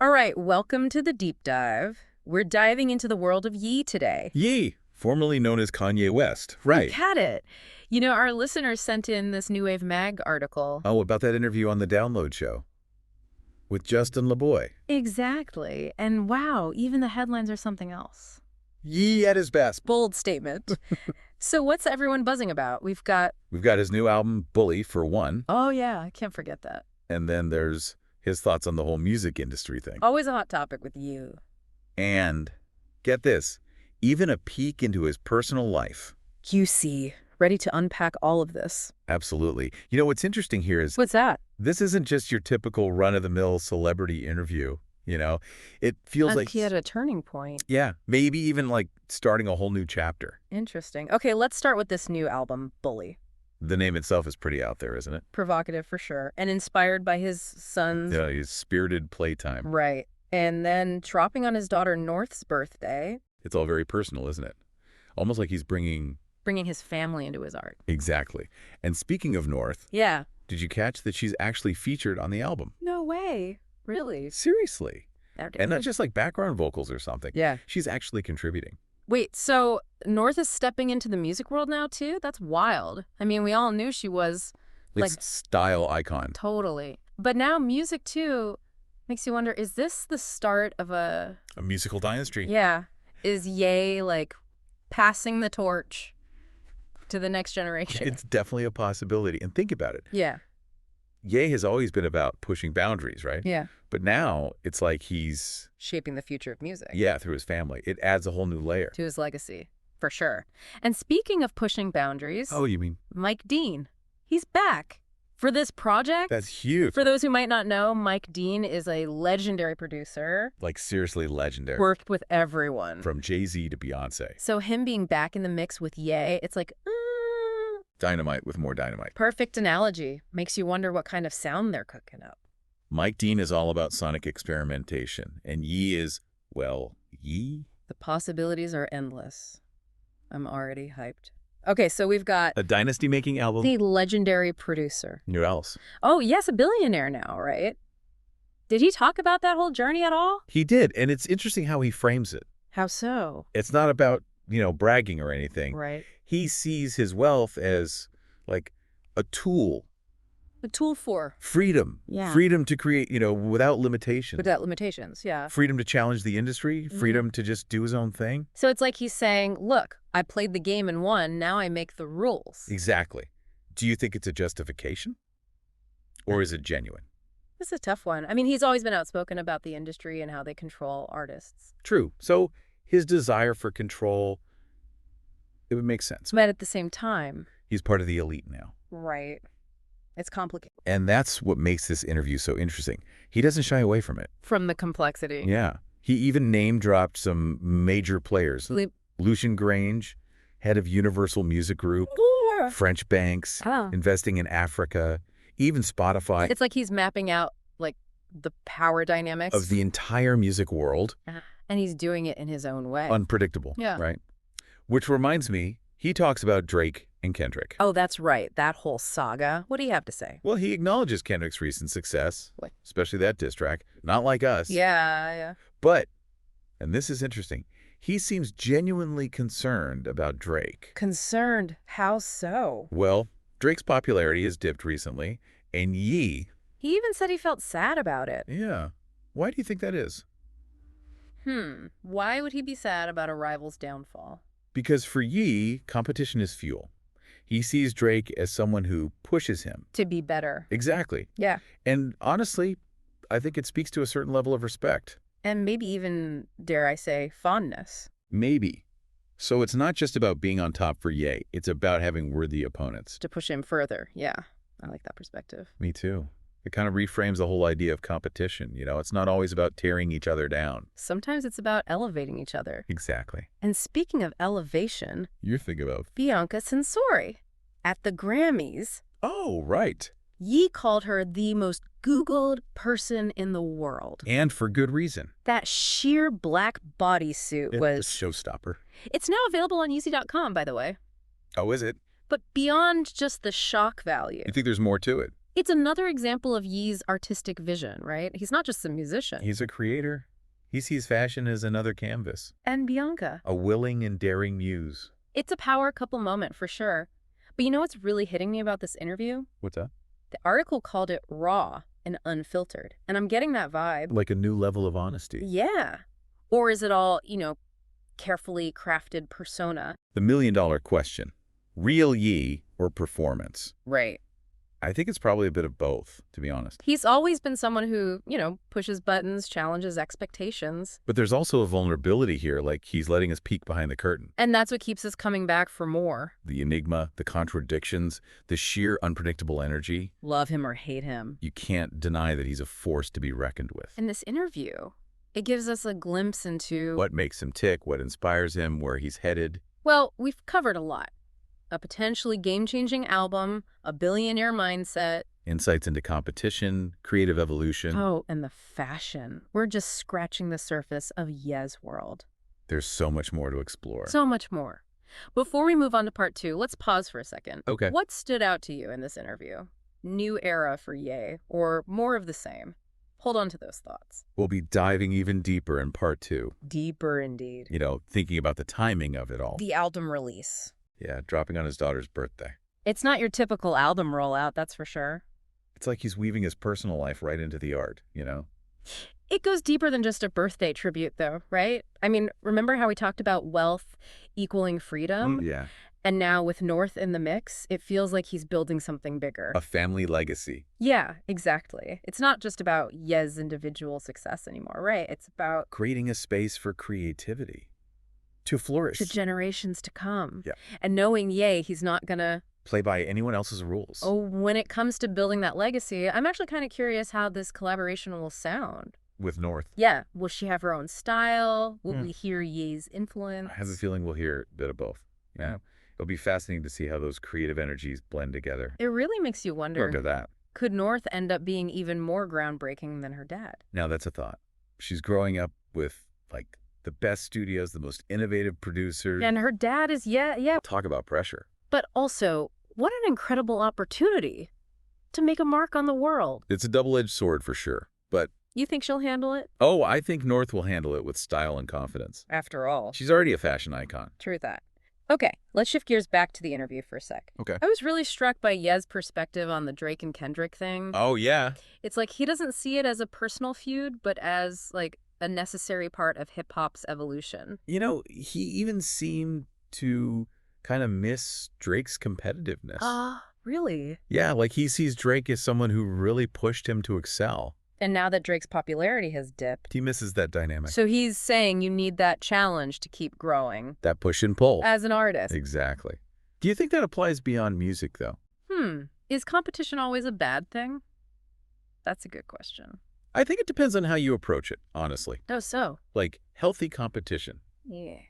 All right, welcome to the deep dive. We're diving into the world of Yee today. Yee, formerly known as Kanye West. You Right. got it. You know, our listeners sent in this New Wave Mag article. Oh, about that interview on the Download Show with Justin Laboy. Exactly. And wow, even the headlines are something else. Yee at his best. Bold statement. So what's everyone buzzing about? We've got his new album, Bully, for one. Oh yeah, I can't forget that. And then there's his thoughts on the whole music industry thing. Always a hot topic with you. And, get this, even a peek into his personal life. QC, ready to unpack all of this. Absolutely. You know, what's interesting here is What's that? this isn't just your typical run-of-the-mill celebrity interview, you know? It feels like He had a turning point. yeah, maybe even like starting a whole new chapter. Interesting. Okay, let's start with this new album, Bully. The name itself is pretty out there, isn't it? Provocative for sure. And inspired by his son's... Yeah, his spirited playtime. Right. And then dropping on his daughter North's birthday. It's all very personal, isn't it? Almost like he's bringing His family into his art. Exactly. And speaking of North, Yeah. did you catch that she's actually featured on the album? No way. Really? Seriously. That And not is- just like background vocals or something. Yeah. She's actually contributing. Wait, so North is stepping into the music world now too? That's wild. I mean, we all knew she was Like like style icon. totally. But now music too makes you wonder, is this the start of a... A musical dynasty. Yeah. Is Ye like passing the torch to the next generation? It's definitely a possibility. And think about it. Yeah. Ye has always been about pushing boundaries, right? Yeah. But now it's like he's, Shaping the future of music. yeah, through his family. It adds a whole new layer. To his legacy, for sure. And speaking of pushing boundaries, Oh, you mean? Mike Dean, he's back for this project. That's huge. For those who might not know, Mike Dean is a legendary producer, Like seriously legendary. worked with everyone. From Jay-Z to Beyonce. So him being back in the mix with Ye, it's like, Dynamite with more dynamite. perfect analogy. Makes you wonder what kind of sound they're cooking up. Mike Dean is all about sonic experimentation. And Yee is, well, Yee? The possibilities are endless. I'm already hyped. Okay, so we've got A dynasty-making album? the legendary producer. Who else? Oh, yes, a billionaire now, right? Did he talk about that whole journey at all? He did. And it's interesting how he frames it. How so? It's not about, bragging or anything. Right. He sees his wealth as like a tool. A tool for. Freedom. Yeah. Freedom to create, without limitations. Without limitations, yeah. Freedom to challenge the industry. Freedom to just do his own thing. So it's like he's saying, look, I played the game and won, now I make the rules. Exactly. Do you think it's a justification? Or is it genuine? This is a tough one. I mean, he's always been outspoken about the industry and how they control artists. True. So his desire for control, it would make sense. But at the same time... He's part of the elite now. Right. It's complicated. And that's what makes this interview so interesting. He doesn't shy away from it. From the complexity. Yeah. He even name-dropped some major players. Le- Lucian Grange, head of Universal Music Group, French banks, Oh. investing in Africa, even Spotify, It's like he's mapping out, like, the power dynamics. of the entire music world. And he's doing it in his own way. Unpredictable, Yeah. right? Which reminds me, he talks about Drake and Kendrick. Oh, that's right. That whole saga. What do you have to say? Well, he acknowledges Kendrick's recent success, What? especially that diss track. Not like us. Yeah. But, and this is interesting, he seems genuinely concerned about Drake. Concerned. How so? Well, Drake's popularity has dipped recently, and Yee, He even said he felt sad about it. yeah. Why do you think that is? Why would he be sad about a rival's downfall? Because for Yee, competition is fuel. He sees Drake as someone who pushes him. To be better. Exactly. Yeah. And honestly, I think it speaks to a certain level of respect. And maybe even, dare I say, fondness. Maybe. So it's not just about being on top for Ye. It's about having worthy opponents. To push him further. Yeah. I like that perspective. Me too. It kind of reframes the whole idea of competition. It's not always about tearing each other down. Sometimes it's about elevating each other. Exactly. And speaking of elevation, You're thinking about... Bianca Censori. At the Grammys, Oh, right. Yee called her the most Googled person in the world. And for good reason. That sheer black bodysuit It's was... a showstopper. It's now available on Yeezy.com, by the way. Oh, is it? But beyond just the shock value, You think there's more to it? It's another example of Yee's artistic vision, right? He's not just a musician. He's a creator. He sees fashion as another canvas, And Bianca. a willing and daring muse. It's a power couple moment for sure. But you know what's really hitting me about this interview? What's that? The article called it raw and unfiltered. And I'm getting that vibe. Like a new level of honesty. Yeah. Or is it all, carefully crafted persona? The million-dollar question. Real Yee or performance? Right. I think it's probably a bit of both, to be honest. He's always been someone who, pushes buttons, challenges expectations. But there's also a vulnerability here, like he's letting us peek behind the curtain. And that's what keeps us coming back for more. The enigma, the contradictions, the sheer unpredictable energy. Love him or hate him. You can't deny that he's a force to be reckoned with. In this interview, it gives us a glimpse into What makes him tick, what inspires him, where he's headed. Well, we've covered a lot. A potentially game-changing album, a billionaire mindset. Insights into competition, creative evolution. Oh, and the fashion. We're just scratching the surface of Ye's world. There's so much more to explore. So much more. Before we move on to part 2, let's pause for a second. Okay. What stood out to you in this interview? New era for Ye, or more of the same? Hold on to those thoughts. We'll be diving even deeper in part 2. Deeper indeed. Thinking about the timing of it all. The album release. Yeah, dropping on his daughter's birthday. It's not your typical album rollout, that's for sure. It's like he's weaving his personal life right into the art, It goes deeper than just a birthday tribute, though, right? I mean, remember how we talked about wealth equaling freedom? Yeah. And now with North in the mix, it feels like he's building something bigger. A family legacy. Yeah, exactly. It's not just about Ye's individual success anymore, right? It's about Creating a space for creativity. To flourish. the generations to come. Yeah. And knowing Ye, he's not gonna... Play by anyone else's rules. Oh, when it comes to building that legacy, I'm actually kind of curious how this collaboration will sound. With North. Yeah. Will she have her own style? Will we hear Ye's influence? I have a feeling we'll hear a bit of both. Yeah. It'll be fascinating to see how those creative energies blend together. It really makes you wonder, Look at that. could North end up being even more groundbreaking than her dad? Now that's a thought. She's growing up with, the best studios, the most innovative producers. And her dad is, yeah. Talk about pressure. But also, what an incredible opportunity to make a mark on the world. It's a double-edged sword for sure. But, You think she'll handle it? I think North will handle it with style and confidence. After all. She's already a fashion icon. True that. Okay, let's shift gears back to the interview for a sec. Okay. I was really struck by Ye's perspective on the Drake and Kendrick thing. Oh, yeah. It's like he doesn't see it as a personal feud, but as, a necessary part of hip-hop's evolution. He even seemed to kind of miss Drake's competitiveness. Really? Yeah, he sees Drake as someone who really pushed him to excel. And now that Drake's popularity has dipped, He misses that dynamic. so he's saying you need that challenge to keep growing That push and pull. as an artist. Exactly. Do you think that applies beyond music, though? Is competition always a bad thing? That's a good question. I think it depends on how you approach it, honestly. Oh, so? Healthy competition Yeah.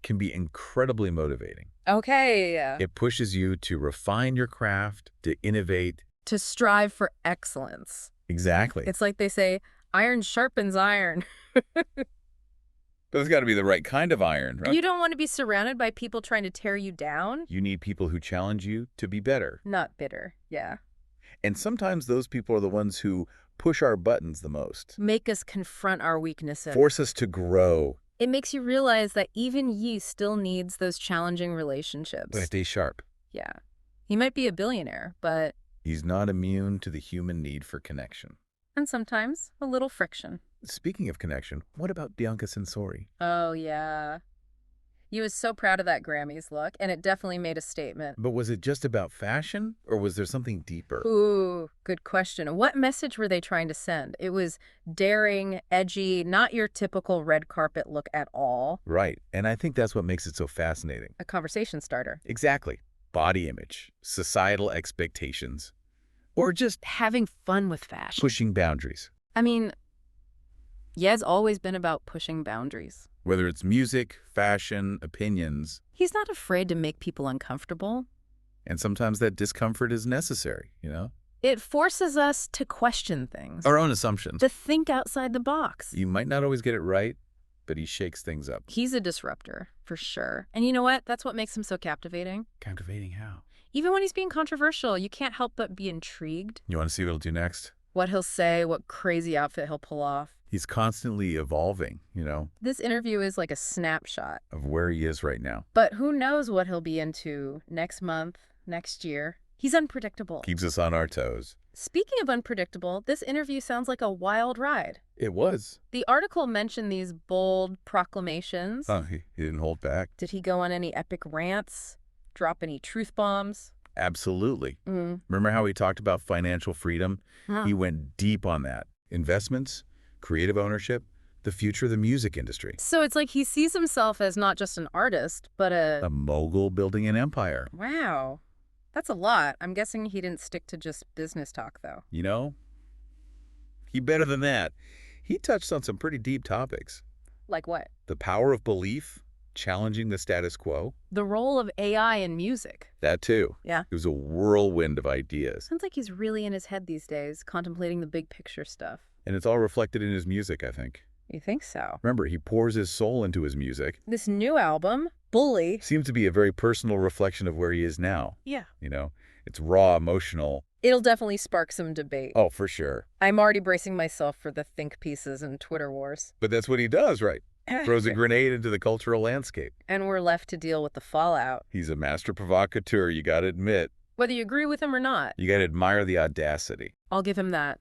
can be incredibly motivating. Okay. It pushes you to refine your craft, to innovate. To strive for excellence. Exactly. It's like they say, iron sharpens iron. But it's got to be the right kind of iron, right? You don't want to be surrounded by people trying to tear you down. You need people who challenge you to be better. Not bitter. Yeah. And sometimes those people are the ones who push our buttons the most. Make us confront our weaknesses. Force us to grow. It makes you realize that even Ye still needs those challenging relationships. But stay sharp. Yeah. He might be a billionaire, but... He's not immune to the human need for connection. And sometimes a little friction. Speaking of connection, what about Bianca Censori? Oh, yeah. He was so proud of that Grammys look, and it definitely made a statement. But was it just about fashion, or was there something deeper? Ooh, good question. What message were they trying to send? It was daring, edgy, not your typical red carpet look at all. Right, and I think that's what makes it so fascinating. A conversation starter. Exactly. Body image, societal expectations, or just Having fun with fashion. pushing boundaries. I mean, Ye's always been about pushing boundaries. Whether it's music, fashion, opinions, He's not afraid to make people uncomfortable. and sometimes that discomfort is necessary, It forces us to question things, Our own assumptions. to think outside the box. You might not always get it right, but he shakes things up. He's a disruptor, for sure. And you know what? That's what makes him so captivating. Captivating how? Even when he's being controversial, you can't help but be intrigued. You want to see what he'll do next? What he'll say, what crazy outfit he'll pull off. He's constantly evolving, This interview is like a snapshot. of where he is right now. But who knows what he'll be into next month, next year. He's unpredictable. Keeps us on our toes. Speaking of unpredictable, this interview sounds like a wild ride. It was. The article mentioned these bold proclamations. He didn't hold back. Did he go on any epic rants? Drop any truth bombs? Absolutely. Remember how he talked about financial freedom? Huh. He went deep on that. Investments, creative ownership, the future of the music industry. So it's like he sees himself as not just an artist, but A mogul building an empire. Wow. That's a lot. I'm guessing he didn't stick to just business talk, though. He better than that. He touched on some pretty deep topics. Like what? The power of belief, challenging the status quo. The role of AI in music. That too. Yeah. It was a whirlwind of ideas. Sounds like he's really in his head these days, contemplating the big picture stuff. And it's all reflected in his music, I think. You think so? Remember, he pours his soul into his music. This new album, Bully. Seems to be a very personal reflection of where he is now. Yeah. It's raw, emotional. It'll definitely spark some debate. Oh, for sure. I'm already bracing myself for the think pieces and Twitter wars. But that's what he does, right? Throws a grenade into the cultural landscape. And we're left to deal with the fallout. He's a master provocateur, you gotta admit. Whether you agree with him or not. You gotta admire the audacity. I'll give him that.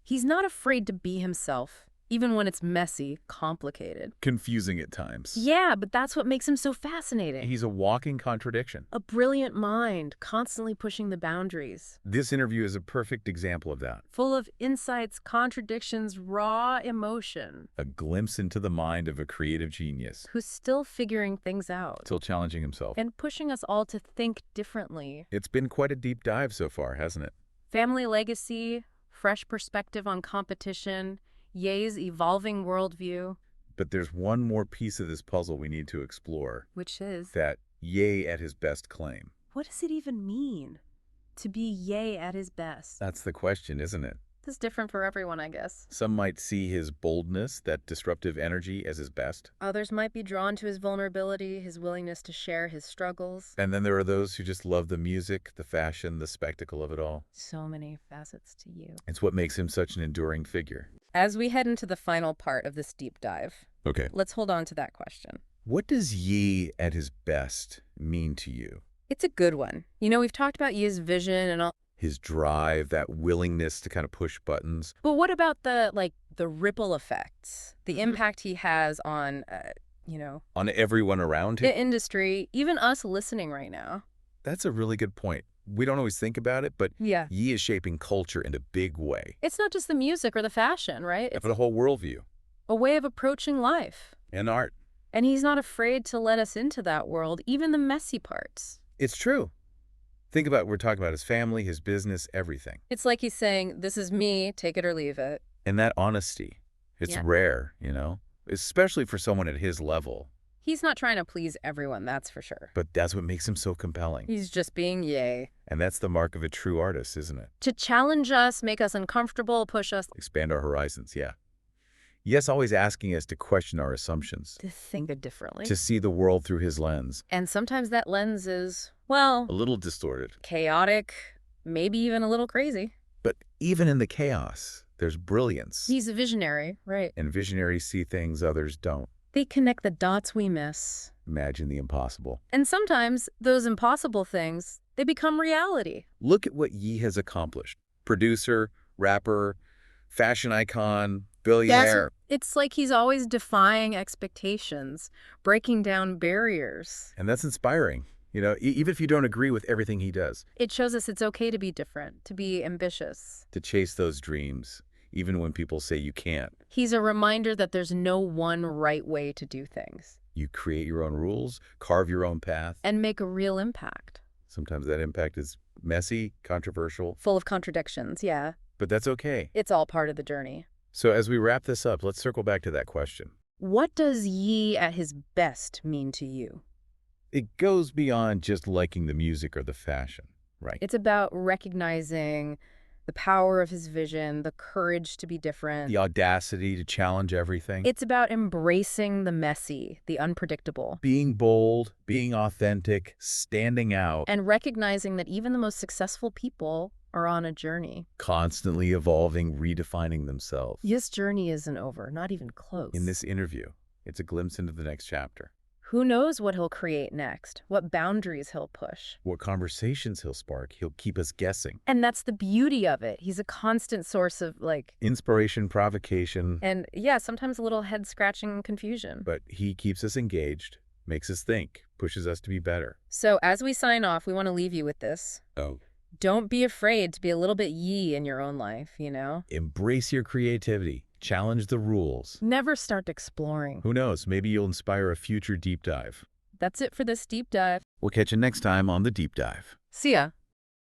He's not afraid to be himself, even when it's messy, complicated. Confusing at times. Yeah, but that's what makes him so fascinating. He's a walking contradiction. A brilliant mind, constantly pushing the boundaries. This interview is a perfect example of that. Full of insights, contradictions, raw emotion. A glimpse into the mind of a creative genius. Who's still figuring things out. Still challenging himself. And pushing us all to think differently. It's been quite a deep dive so far, hasn't it? Family legacy, fresh perspective on competition, Ye's evolving worldview. But there's one more piece of this puzzle we need to explore. Which is? That Ye at his best claim. What does it even mean? To be Ye at his best? That's the question, isn't it? This is different for everyone, I guess. Some might see his boldness, that disruptive energy, as his best. Others might be drawn to his vulnerability, his willingness to share his struggles. And then there are those who just love the music, the fashion, the spectacle of it all. So many facets to you. It's what makes him such an enduring figure. As we head into the final part of this deep dive, Okay. let's hold on to that question. What does Ye at his best mean to you? It's a good one. We've talked about Ye's vision and all. His drive, that willingness to kind of push buttons. But what about the ripple effects, the impact he has on, On everyone around the him? industry, even us listening right now? That's a really good point. We don't always think about it, but Yeah. Ye is shaping culture in a big way. It's not just the music or the fashion, right? And It's for the whole worldview. a way of approaching life. And art. And he's not afraid to let us into that world, even the messy parts. It's true. Think about, we're talking about his family, his business, everything. It's like he's saying, this is me, take it or leave it. And that honesty, it's Yeah. rare, especially for someone at his level. He's not trying to please everyone, that's for sure. But that's what makes him so compelling. He's just being Ye. And that's the mark of a true artist, isn't it? To challenge us, make us uncomfortable, push us Expand our horizons, yeah. Yes, always asking us to question our assumptions, to think differently. to see the world through his lens. And sometimes that lens is, well, A little distorted. chaotic, maybe even a little crazy. But even in the chaos, there's brilliance. He's a visionary, right? And visionaries see things others don't. They connect the dots we miss. Imagine the impossible. And sometimes those impossible things, they become reality. Look at what Ye has accomplished. Producer, rapper, fashion icon, billionaire. It's like he's always defying expectations, breaking down barriers. And that's inspiring. Even if you don't agree with everything he does. It shows us it's okay to be different, to be ambitious. To chase those dreams, even when people say you can't. He's a reminder that there's no one right way to do things. You create your own rules, carve your own path. And make a real impact. Sometimes that impact is messy, controversial. Full of contradictions, yeah. But that's okay. It's all part of the journey. So as we wrap this up, let's circle back to that question. What does Ye at his best mean to you? It goes beyond just liking the music or the fashion, right? It's about recognizing The power of his vision, the courage to be different. The audacity to challenge everything. It's about embracing the messy, the unpredictable. Being bold, being authentic, standing out. And recognizing that even the most successful people are on a journey. Constantly evolving, redefining themselves. His journey isn't over, not even close. In this interview, it's a glimpse into the next chapter. Who knows what he'll create next, what boundaries he'll push. What conversations he'll spark, he'll keep us guessing. And that's the beauty of it. He's a constant source of, Inspiration, provocation. and yeah, sometimes a little head-scratching confusion. But he keeps us engaged, makes us think, pushes us to be better. So as we sign off, we want to leave you with this. Oh. Don't be afraid to be a little bit Yee in your own life, Embrace your creativity. Challenge the rules. Never start exploring. Who knows, maybe you'll inspire a future deep dive. That's it for this deep dive. We'll catch you next time on The Deep Dive. See ya.